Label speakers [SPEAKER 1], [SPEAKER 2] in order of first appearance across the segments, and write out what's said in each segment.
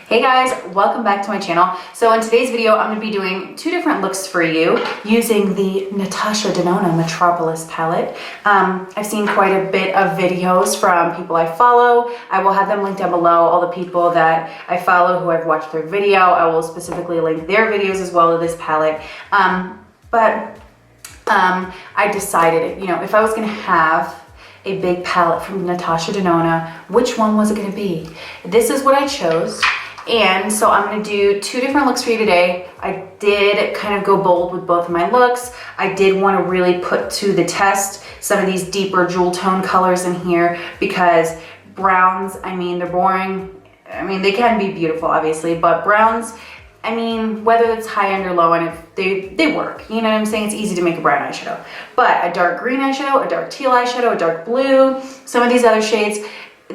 [SPEAKER 1] Hey guys, welcome back to my channel. So in today's video, I'm going to be doing two different looks for you using the Natasha Denona Metropolis palette. I've seen quite a bit of videos from people I follow. I will have them linked down below, all the people that I follow who I've watched their video. I will specifically link their videos as well to this palette. I decided, if I was going to have a big palette from Natasha Denona, which one was it going to be? This is what I chose. And so I'm going to do two different looks for you today. I did kind of go bold with both of my looks. I did want to really put to the test some of these deeper jewel tone colors in here because browns, they're boring. They can be beautiful, obviously, but browns, whether it's high end or low end, they work. You know what I'm saying? It's easy to make a brown eyeshadow. But a dark green eyeshadow, a dark teal eyeshadow, a dark blue, some of these other shades,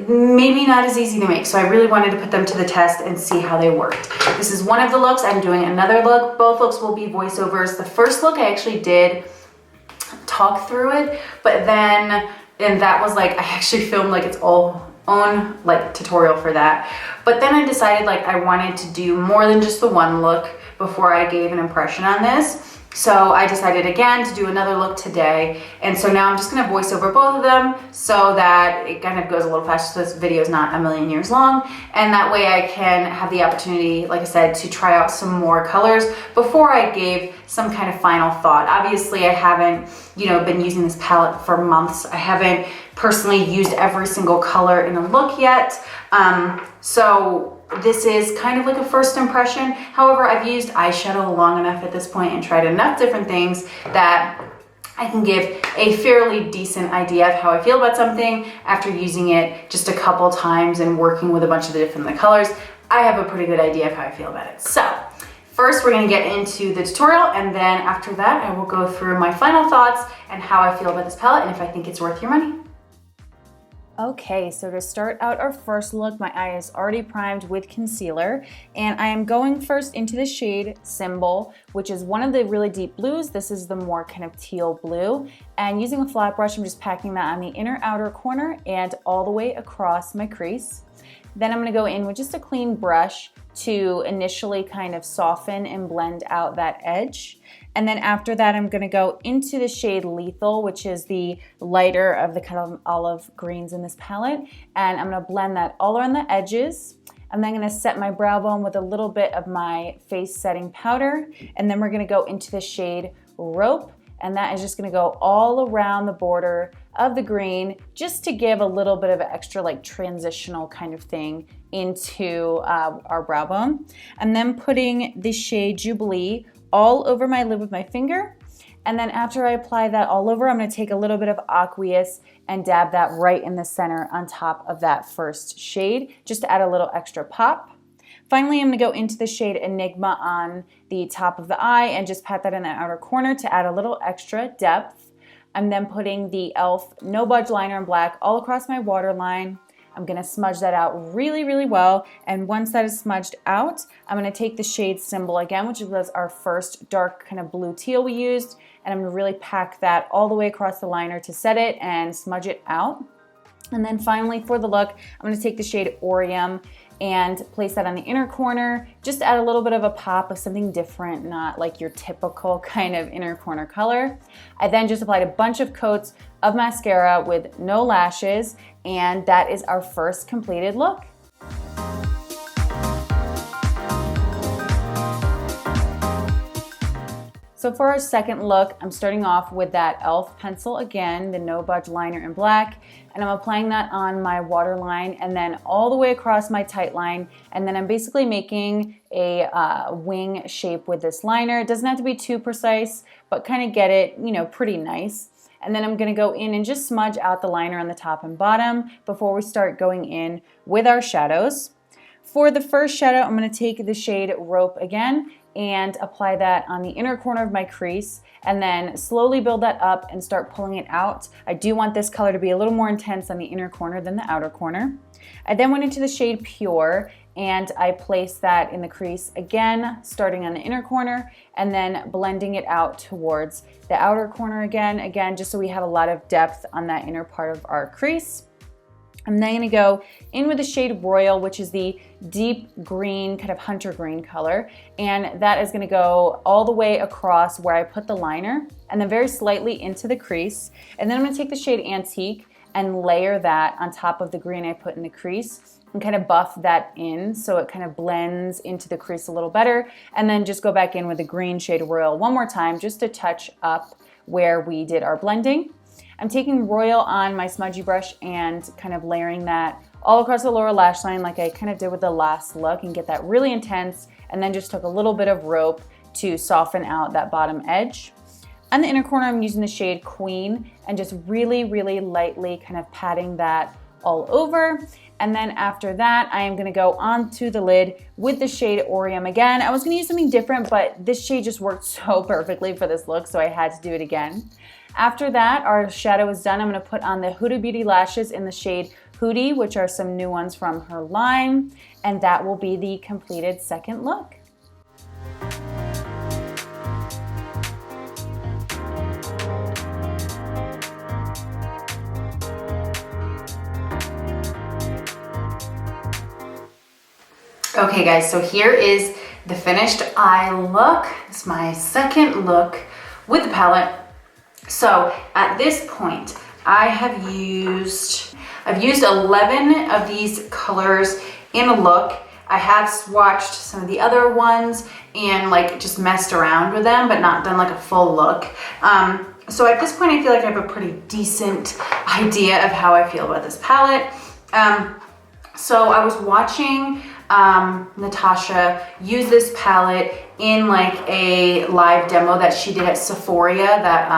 [SPEAKER 1] maybe not as easy to make. So I really wanted to put them to the test and see how they worked. This is one of the looks. I'm doing another look. Both looks will be voiceovers. The first look I actually did talk through it, but then, and that was like, I actually filmed like its own tutorial for that. But then I decided I wanted to do more than just the one look before I gave an impression on this. So I decided again to do another look today. And so now I'm just gonna voice over both of them so that it kind of goes a little faster so this video is not a million years long. And that way I can have the opportunity, like I said, to try out some more colors before I gave some kind of final thought. Obviously I haven't, been using this palette for months. I haven't personally used every single color in a look yet. So this is kind of like a first impression. However, I've used eyeshadow long enough at this point and tried enough different things that I can give a fairly decent idea of how I feel about something after using it just a couple times and working with a bunch of the different colors. I have a pretty good idea of how I feel about it. So first, we're going to get into the tutorial, and then after that, I will go through my final thoughts and how I feel about this palette and if I think it's worth your money.
[SPEAKER 2] Okay, so to start out our first look, my eye is already primed with concealer, and I am going first into the shade Symbol, which is one of the really deep blues. This is the more kind of teal blue, and using a flat brush, I'm just packing that on the inner outer corner and all the way across my crease. Then I'm going to go in with just a clean brush to initially kind of soften and blend out that edge. And then after that, I'm gonna go into the shade Lethal, which is the lighter of the kind of olive greens in this palette. And I'm gonna blend that all around the edges. And then I'm gonna set my brow bone with a little bit of my face setting powder. And then we're gonna go into the shade Rope. And that is just gonna go all around the border of the green, just to give a little bit of an extra transitional kind of thing into our brow bone. And then putting the shade Jubilee all over my lid with my finger. And then after I apply that all over, I'm gonna take a little bit of aqueous and dab that right in the center on top of that first shade, just to add a little extra pop. Finally, I'm gonna go into the shade Enigma on the top of the eye and just pat that in the outer corner to add a little extra depth. I'm then putting the e.l.f. No Budge liner in black all across my waterline. I'm gonna smudge that out really, really well. And once that is smudged out, I'm gonna take the shade Symbol again, which was our first dark kind of blue teal we used. And I'm gonna really pack that all the way across the liner to set it and smudge it out. And then finally for the look, I'm gonna take the shade Orium and place that on the inner corner, just to add a little bit of a pop of something different, not like your typical kind of inner corner color. I then just applied a bunch of coats of mascara with no lashes, and that is our first completed look. So for our second look, I'm starting off with that e.l.f. pencil again, the No Budge liner in black, and I'm applying that on my waterline and then all the way across my tight line. And then I'm basically making a wing shape with this liner. It doesn't have to be too precise, but kind of get it, pretty nice. And then I'm gonna go in and just smudge out the liner on the top and bottom before we start going in with our shadows. For the first shadow, I'm gonna take the shade Rope again and apply that on the inner corner of my crease and then slowly build that up and start pulling it out. I do want this color to be a little more intense on the inner corner than the outer corner. I then went into the shade Pure and I placed that in the crease again, starting on the inner corner and then blending it out towards the outer corner again, just so we have a lot of depth on that inner part of our crease. I'm then gonna go in with the shade Royal, which is the deep green, kind of hunter green color. And that is gonna go all the way across where I put the liner and then very slightly into the crease. And then I'm gonna take the shade Antique and layer that on top of the green I put in the crease and kind of buff that in so it kind of blends into the crease a little better. And then just go back in with the green shade Royal one more time just to touch up where we did our blending. I'm taking Royal on my smudgy brush and kind of layering that all across the lower lash line like I kind of did with the last look and get that really intense, and then just took a little bit of rope to soften out that bottom edge. On the inner corner, I'm using the shade Queen and just really, really lightly kind of patting that all over. And then after that, I am gonna go onto the lid with the shade Orium again. I was gonna use something different, but this shade just worked so perfectly for this look, so I had to do it again. After that, our shadow is done. I'm gonna put on the Huda Beauty lashes in the shade HOODIE, which are some new ones from her line, and that will be the completed second look.
[SPEAKER 1] Okay guys, so here is the finished eye look. It's my second look with the palette. So at this point, I've used 11 of these colors in a look. I have swatched some of the other ones and like just messed around with them, but not done like a full look. So at this point, I feel like I have a pretty decent idea of how I feel about this palette. So I was watching Natasha use this palette in like a live demo that she did at Sephora, that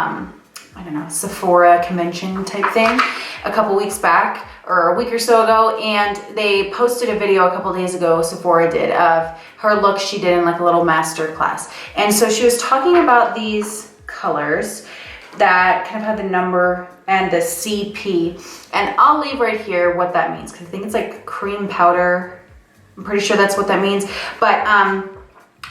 [SPEAKER 1] I don't know, Sephora convention type thing a couple weeks back or a week or so ago, and they posted a video a couple days ago, Sephora did, of her look she did in like a little master class. And so she was talking about these colors that kind of had the number and the CP, and I'll leave right here what that means because I think it's like cream powder. I'm pretty sure that's what that means. But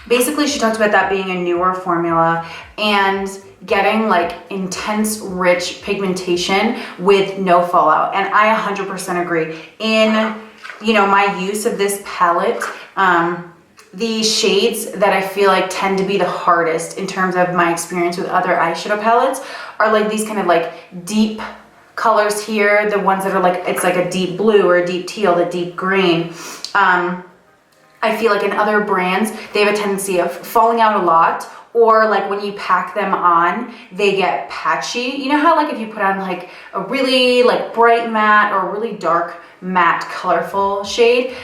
[SPEAKER 1] basically she talked about that being a newer formula and getting like intense, rich pigmentation with no fallout. And I 100% agree. In, you know, my use of this palette, the shades that I feel like tend to be the hardest in terms of my experience with other eyeshadow palettes are like these kind of like deep colors here, the ones that are like, it's like a deep blue or a deep teal, the deep green. I feel like in other brands, they have a tendency of falling out a lot, or like when you pack them on, they get patchy. You know how like if you put on like a really like bright matte or a really dark matte colorful shade,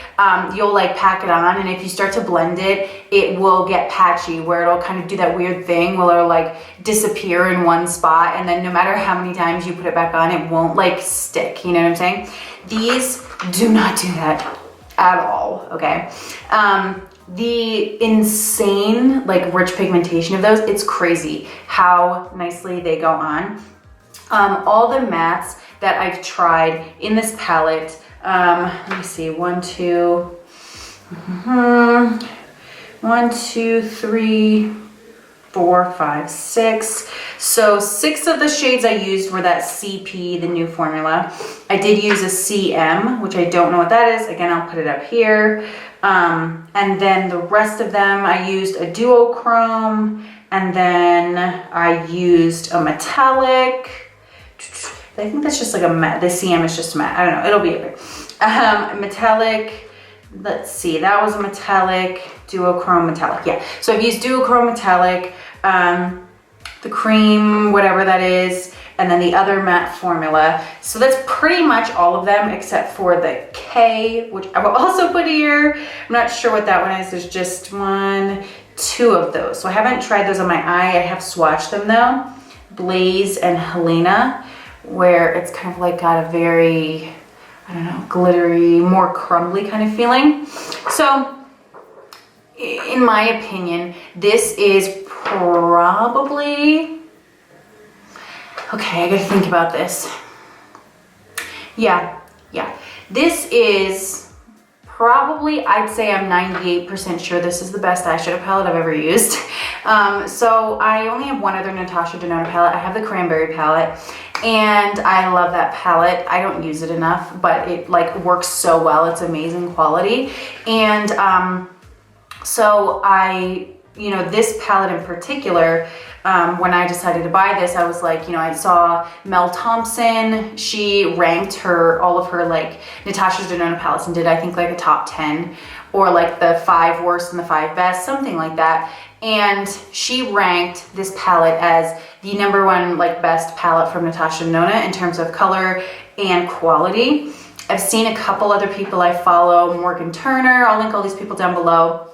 [SPEAKER 1] you'll like pack it on, and if you start to blend it, it will get patchy where it'll kind of do that weird thing where it'll like disappear in one spot, and then no matter how many times you put it back on, it won't like stick, you know what I'm saying? These do not do that at all, okay? The insane like rich pigmentation of those, it's crazy how nicely they go on. All the mattes that I've tried in this palette, let me see, 1, 2, 3, 4, 5, 6. So 6 of the shades I used were that CP, the new formula. I did use a CM, which I don't know what that is. Again, I'll put it up here. And then the rest of them, I used a duochrome, and then I used a metallic. I think that's just like a matte. The CM is just matte. I don't know. It'll be okay. Metallic. Let's see. That was a metallic, duochrome metallic. Yeah. So I've used duochrome metallic, the cream, whatever that is, and then the other matte formula. So that's pretty much all of them except for the K, which I will also put here. I'm not sure what that one is. There's just 1, 2 of those. So I haven't tried those on my eye. I have swatched them though. Blaze and Helena, where it's kind of like got a very, I don't know, glittery, more crumbly kind of feeling. So in my opinion, this is probably, okay, I gotta think about this. Yeah. This is probably, I'd say I'm 98% sure this is the best eyeshadow palette I've ever used. So I only have one other Natasha Denona palette. I have the Cranberry palette, and I love that palette. I don't use it enough, but it like works so well. It's amazing quality. And so this palette in particular, when I decided to buy this, I was like, I saw Mel Thompson, she ranked all of her like Natasha Denona palettes and did I think like a top 10 or like the 5 worst and the 5 best, something like that. And she ranked this palette as the #1 like best palette from Natasha Denona in terms of color and quality. I've seen a couple other people I follow, Morgan Turner, I'll link all these people down below,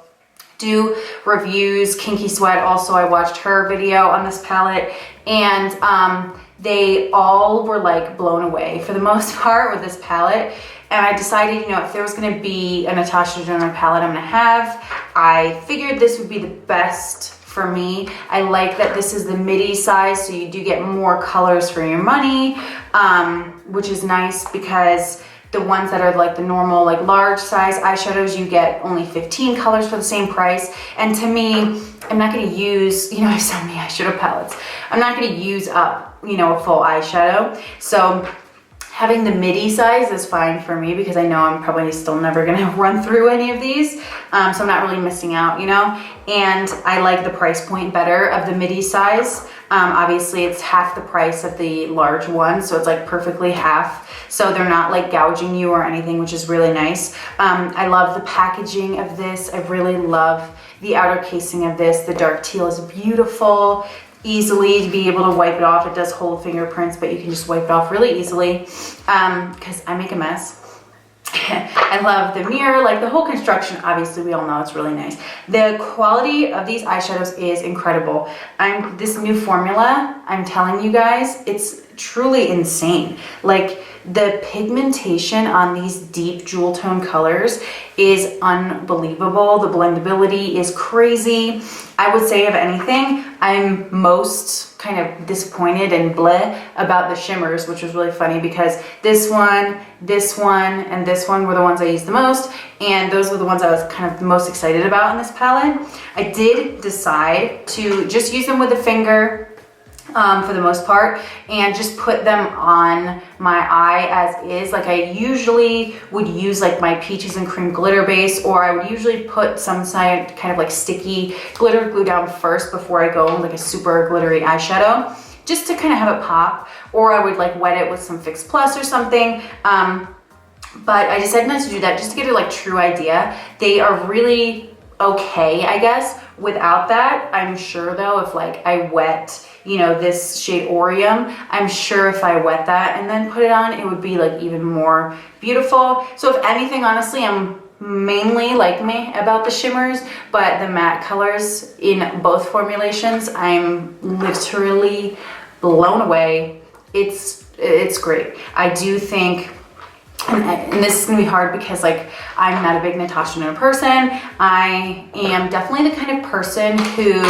[SPEAKER 1] do reviews. Kinky Sweat also, I watched her video on this palette, and they all were like blown away for the most part with this palette. And I decided, if there was gonna be a Natasha Denona palette I'm gonna have, I figured this would be the best for me. I like that this is the midi size, so you do get more colors for your money, which is nice because the ones that are like the normal, like large size eyeshadows, you get only 15 colors for the same price. And to me, I'm not gonna use, I have so many eyeshadow palettes. I'm not gonna use up, a full eyeshadow. So having the midi size is fine for me because I know I'm probably still never gonna run through any of these. So I'm not really missing out, and I like the price point better of the midi size. Obviously it's half the price of the large one, so it's like perfectly half. So they're not like gouging you or anything, which is really nice. I love the packaging of this. I really love the outer casing of this. The dark teal is beautiful. Easily to be able to wipe it off. It does hold fingerprints, but you can just wipe it off really easily because I make a mess. I love the mirror, like the whole construction, obviously we all know it's really nice. The quality of these eyeshadows is incredible. This new formula, I'm telling you guys, it's truly insane. Like the pigmentation on these deep jewel tone colors is unbelievable. The blendability is crazy. I would say, of anything, I'm most kind of disappointed and bleh about the shimmers, which was really funny because this one, and this one were the ones I used the most, and those were the ones I was kind of the most excited about in this palette. I did decide to just use them with a finger for the most part, and just put them on my eye as is. Like I usually would use like my peaches and cream glitter base, or I would usually put some kind of like sticky glitter glue down first before I go like a super glittery eyeshadow, just to kind of have it pop, or I would like wet it with some Fix Plus or something. But I decided not to do that, just to get a like true idea. They are really okay, I guess, without that. I'm sure though, if like I wet, this shade Orium, I'm sure if I wet that and then put it on, it would be like even more beautiful. So if anything, honestly, I'm mainly like me about the shimmers, but the matte colors in both formulations, I'm literally blown away. It's great. I do think, and this is gonna be hard because like I'm not a big Natasha Denona person. I am definitely the kind of person who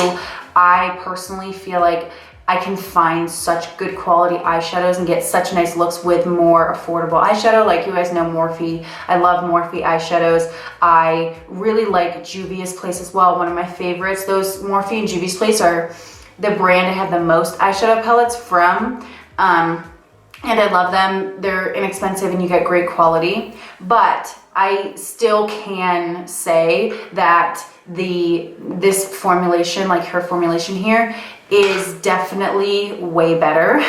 [SPEAKER 1] I personally feel like I can find such good quality eyeshadows and get such nice looks with more affordable eyeshadow. Like you guys know Morphe. I love Morphe eyeshadows. I really like Juvia's Place as well. One of my favorites. Those Morphe and Juvia's Place are the brand I have the most eyeshadow palettes from. And I love them. They're inexpensive and you get great quality. But I still can say that this formulation, like her formulation here, is definitely way better.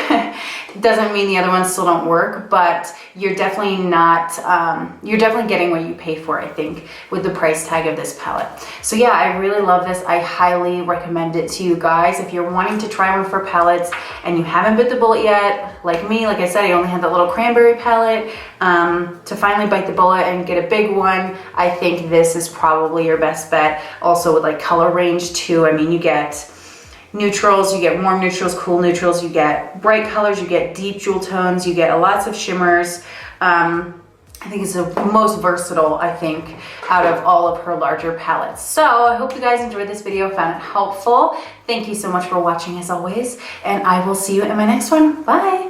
[SPEAKER 1] Doesn't mean the other ones still don't work, but you're definitely not, you're definitely getting what you pay for, I think, with the price tag of this palette. So yeah, I really love this. I highly recommend it to you guys. If you're wanting to try one for palettes and you haven't bit the bullet yet, like me, like I said, I only had that little cranberry palette. To finally bite the bullet and get a big one, I think this is probably your best bet. Also with like color range too. I mean, you get neutrals, you get warm neutrals, cool neutrals, you get bright colors, you get deep jewel tones, you get lots of shimmers. I think it's the most versatile, I think, out of all of her larger palettes. So I hope you guys enjoyed this video, found it helpful. Thank you so much for watching as always, and I will see you in my next one. Bye.